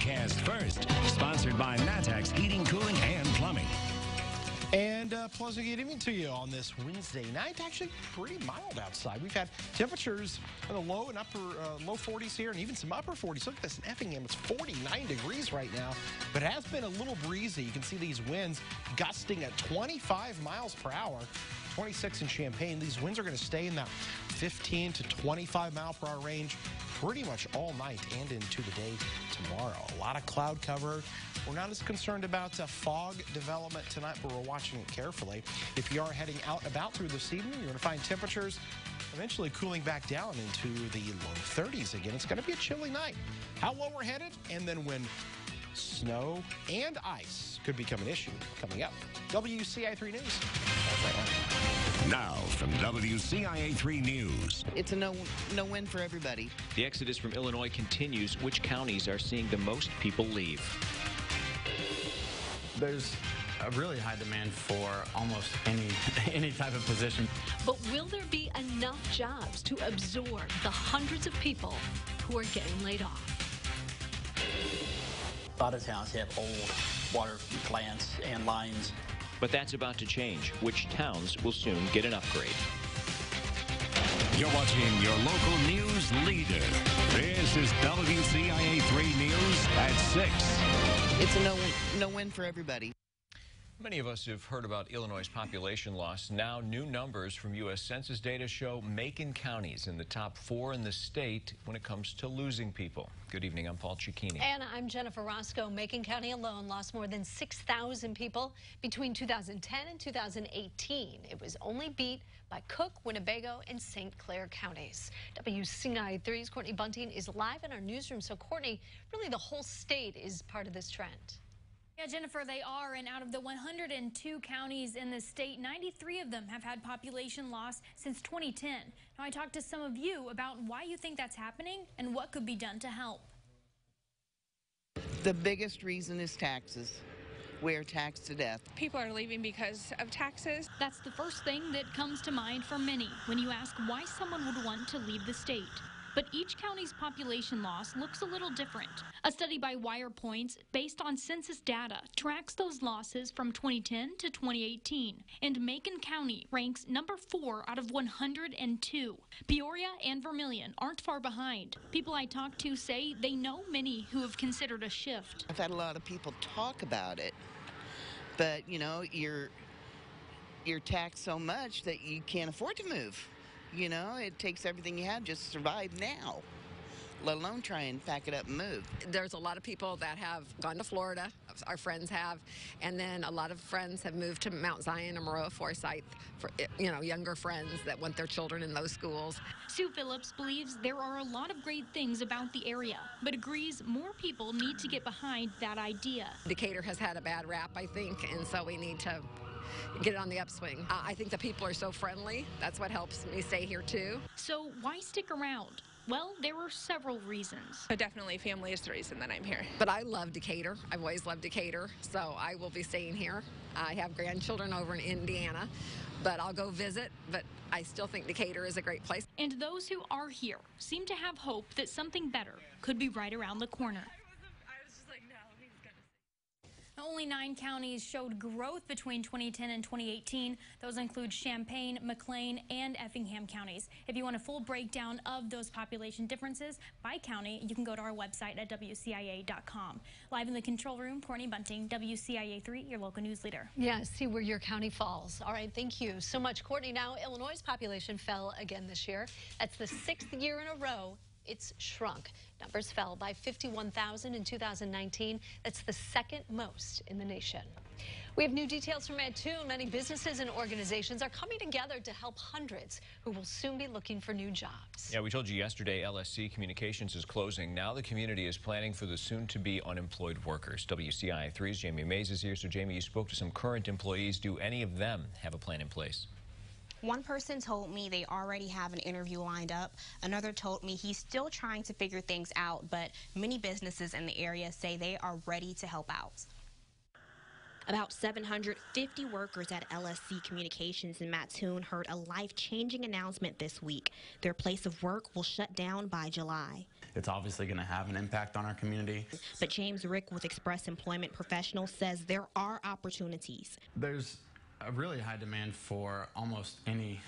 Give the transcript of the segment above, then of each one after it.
Broadcast first. Sponsored by Mattoon's Heating, Cooling, and Plumbing. And pleasant good evening to you on this Wednesday night. Actually pretty mild outside. We've had temperatures in the low and upper low 40s here and even some upper 40s. Look at this in Effingham. It's 49 degrees right now, but it has been a little breezy. You can see these winds gusting at 25 miles per hour. 26 in Champaign. These winds are going to stay in that 15 to 25 mile per hour range pretty much all night and into the day tomorrow. A lot of cloud cover. We're not as concerned about fog development tonight, but we're watching it carefully. If you are heading out and about through this evening, you're going to find temperatures eventually cooling back down into the low 30s again. It's going to be a chilly night. How low we're headed, and then when snow and ice could become an issue coming up. WCIA 3 News. That's right now. Now from WCIA 3 News. It's a no-win for everybody. The exodus from Illinois continues. Which counties are seeing the most people leave? There's a really high demand for almost any type of position. But will there be enough jobs to absorb the hundreds of people who are getting laid off? A lot of towns have old water plants and lines. But that's about to change. Which towns will soon get an upgrade? You're watching your local news leader. This is WCIA 3 News at 6. It's a no-win for everybody. Many of us have heard about Illinois' population loss. Now, new numbers from U.S. Census data show Macon County is in the top 4 in the state when it comes to losing people. Good evening, I'm Paul Cicchini. And I'm Jennifer Roscoe. Macon County alone lost more than 6,000 people between 2010 and 2018. It was only beat by Cook, Winnebago, and St. Clair counties. WCIA 3's Courtney Bunting is live in our newsroom. So, Courtney, really the whole state is part of this trend. Yeah, Jennifer, they are, and out of the 102 counties in the state, 93 of them have had population loss since 2010. Now, I talked to some of you about why you think that's happening and what could be done to help. The biggest reason is taxes. We're taxed to death. People are leaving because of taxes. That's the first thing that comes to mind for many when you ask why someone would want to leave the state. But each county's population loss looks a little different. A study by WirePoints, based on census data, tracks those losses from 2010 to 2018. And Macon County ranks number 4 out of 102. Peoria and Vermilion aren't far behind. People I talked to say they know many who have considered a shift. I've had a lot of people talk about it, but you know, you're taxed so much that you can't afford to move. You know, it takes everything you have just to survive now, let alone try and pack it up and move. There's a lot of people that have gone to Florida, our friends have, and then a lot of friends have moved to Mount Zion or Maroa Forsyth, for, you know, younger friends that want their children in those schools. Sue Phillips believes there are a lot of great things about the area, but agrees more people need to get behind that idea. Decatur has had a bad rap, I think, and so we need to get it on the upswing. I think the people are so friendly. That's what helps me stay here, too. So why stick around? Well, there are several reasons. But definitely family is the reason that I'm here. But I love Decatur. I've always loved Decatur, so I will be staying here. I have grandchildren over in Indiana, but I'll go visit. But I still think Decatur is a great place. And those who are here seem to have hope that something better could be right around the corner. Only 9 counties showed growth between 2010 and 2018. Those include Champaign, McLean, and Effingham counties. If you want a full breakdown of those population differences by county, you can go to our website at WCIA.com. Live in the control room, Courtney Bunting, WCIA 3, your local news leader. Yeah, see where your county falls. All right, thank you so much, Courtney. Now, Illinois' population fell again this year. That's the 6th year in a row it's shrunk. Numbers fell by 51,000 in 2019. That's the second most in the nation. We have new details from MATTOON. Many businesses and organizations are coming together to help hundreds who will soon be looking for new jobs. Yeah, we told you yesterday LSC Communications is closing. Now the community is planning for the soon-to-be unemployed workers. WCIA 3's Jamie Mays is here. So, Jamie, you spoke to some current employees. Do any of them have a plan in place? One person told me they already have an interview lined up. Another told me he's still trying to figure things out, but many businesses in the area say they are ready to help out. About 750 workers at LSC Communications in Mattoon heard a life-changing announcement this week. Their place of work will shut down by July. It's obviously going to have an impact on our community. But James Rick with Express Employment Professionals says there are opportunities. There's a really high demand for almost any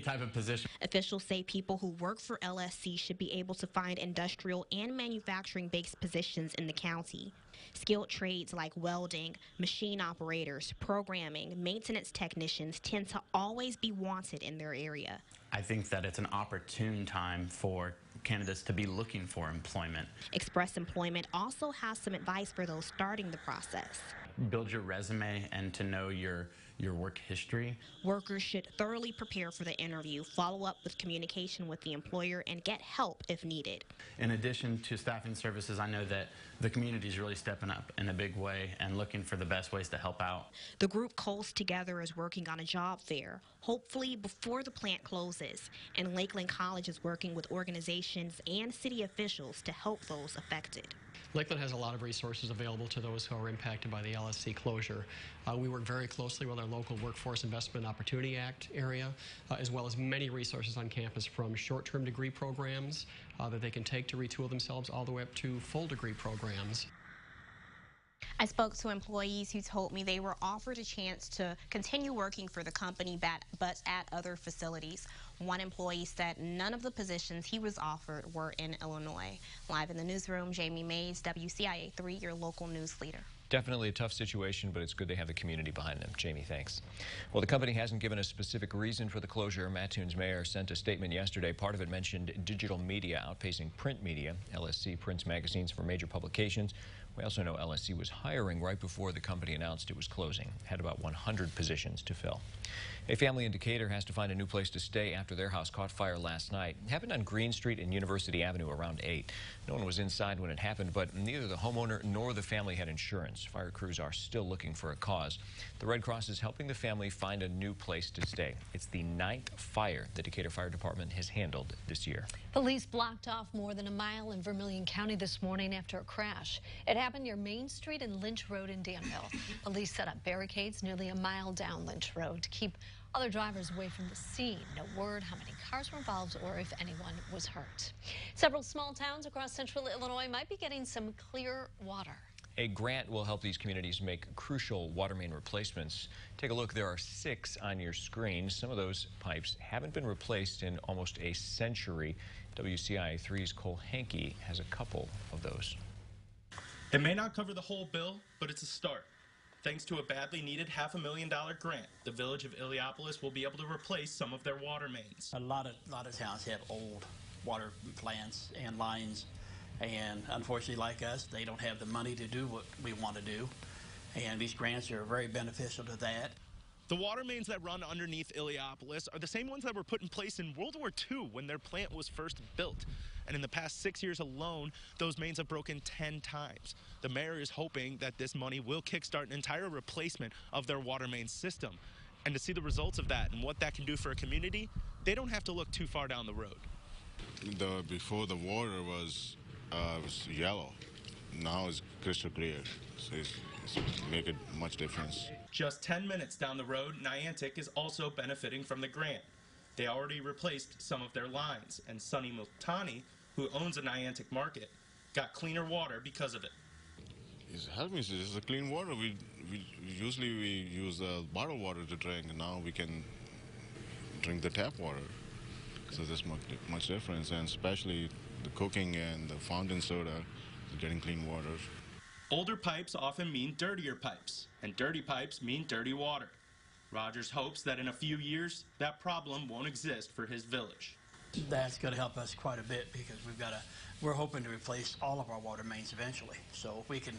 type of position. Officials say people who work for LSC should be able to find industrial and manufacturing-based positions in the county. Skilled trades like welding, machine operators, programming, maintenance technicians tend to always be wanted in their area. I think that it's an opportune time for candidates to be looking for employment. Express Employment also has some advice for those starting the process. Build your resume and to know your work history. Workers should thoroughly prepare for the interview, follow up with communication with the employer, and get help if needed. In addition to staffing services, I know that the community is really stepping up in a big way and looking for the best ways to help out. The group Coles Together is working on a job fair, hopefully before the plant closes, and Lakeland College is working with organizations and city officials to help those affected. Lakeland has a lot of resources available to those who are impacted by the LSC closure. We work very closely with our local Workforce Investment Opportunity Act area, as well as many resources on campus, from short-term degree programs that they can take to retool themselves all the way up to full degree programs. I spoke to employees who told me they were offered a chance to continue working for the company but at other facilities. One employee said none of the positions he was offered were in Illinois. Live in the newsroom, Jamie Mays, WCIA 3, your local news leader. Definitely a tough situation, but it's good they have the community behind them. Jamie, thanks. Well, the company hasn't given a specific reason for the closure. Mattoon's mayor sent a statement yesterday. Part of it mentioned digital media outpacing print media. LSC prints magazines for major publications. We also know LSC was hiring right before the company announced it was closing. Had about 100 positions to fill. A family in Decatur has to find a new place to stay after their house caught fire last night. It happened on Green Street and University Avenue around 8. No one was inside when it happened, but neither the homeowner nor the family had insurance. Fire crews are still looking for a cause. The Red Cross is helping the family find a new place to stay. It's the 9th fire the Decatur Fire Department has handled this year. Police blocked off more than a mile in Vermilion County this morning after a crash. It happened near Main Street and Lynch Road in Danville. Police set up barricades nearly a mile down Lynch Road to keep other drivers away from the scene. No word how many cars were involved or if anyone was hurt. Several small towns across central Illinois might be getting some clear water. A grant will help these communities make crucial water main replacements. Take a look. There are 6 on your screen. Some of those pipes haven't been replaced in almost a century. WCIA 3's Cole Hankey has a couple of those. It may not cover the whole bill, but it's a start. Thanks to a badly needed $500,000 grant, the village of Illiopolis will be able to replace some of their water mains. A lot of towns have old water plants and lines, and unfortunately, like us, they don't have the money to do what we want to do, and these grants are very beneficial to that. The water mains that run underneath Illiopolis are the same ones that were put in place in World War II when their plant was first built. And in the past 6 years alone, those mains have broken 10 times. The mayor is hoping that this money will kickstart an entire replacement of their water main system. And to see the results of that and what that can do for a community, they don't have to look too far down the road. Before the water was yellow. Now it's crystal clear. So it's making much difference. Just 10 minutes down the road, Niantic is also benefiting from the grant. They already replaced some of their lines, and Sonny Multani, who owns a Niantic market, got cleaner water because of it. It's helping us. It's a clean water. We usually use bottled water to drink, and now we can drink the tap water. So there's much difference, and especially the cooking and the fountain soda is getting clean water. Older pipes often mean dirtier pipes, and dirty pipes mean dirty water. Rogers hopes that in a few years, that problem won't exist for his village. That's going to help us quite a bit because we're hoping to replace all of our water mains eventually. So if we can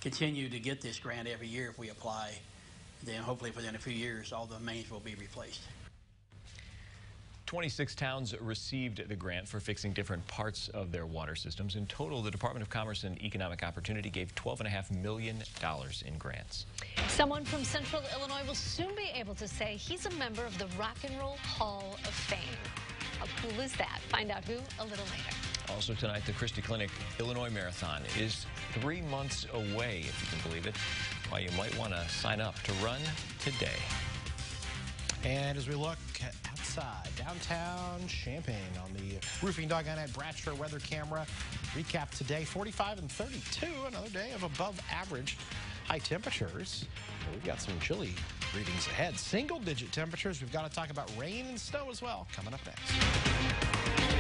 continue to get this grant every year if we apply, then hopefully within a few years, all the mains will be replaced. 26 towns received the grant for fixing different parts of their water systems. In total, the Department of Commerce and Economic Opportunity gave $12.5 million in grants. Someone from Central Illinois will soon be able to say he's a member of the Rock and Roll Hall of Fame. How cool is that? Find out who a little later. Also tonight, the Christie Clinic Illinois Marathon is 3 months away, if you can believe it. why you might want to sign up to run today. And as we look outside downtown Champaign on the Roofing Dog at Bratcher weather camera, recap today 45 and 32, another day of above average high temperatures. We've got some chilly readings ahead. Single digit temperatures. We've got to talk about rain and snow as well coming up next.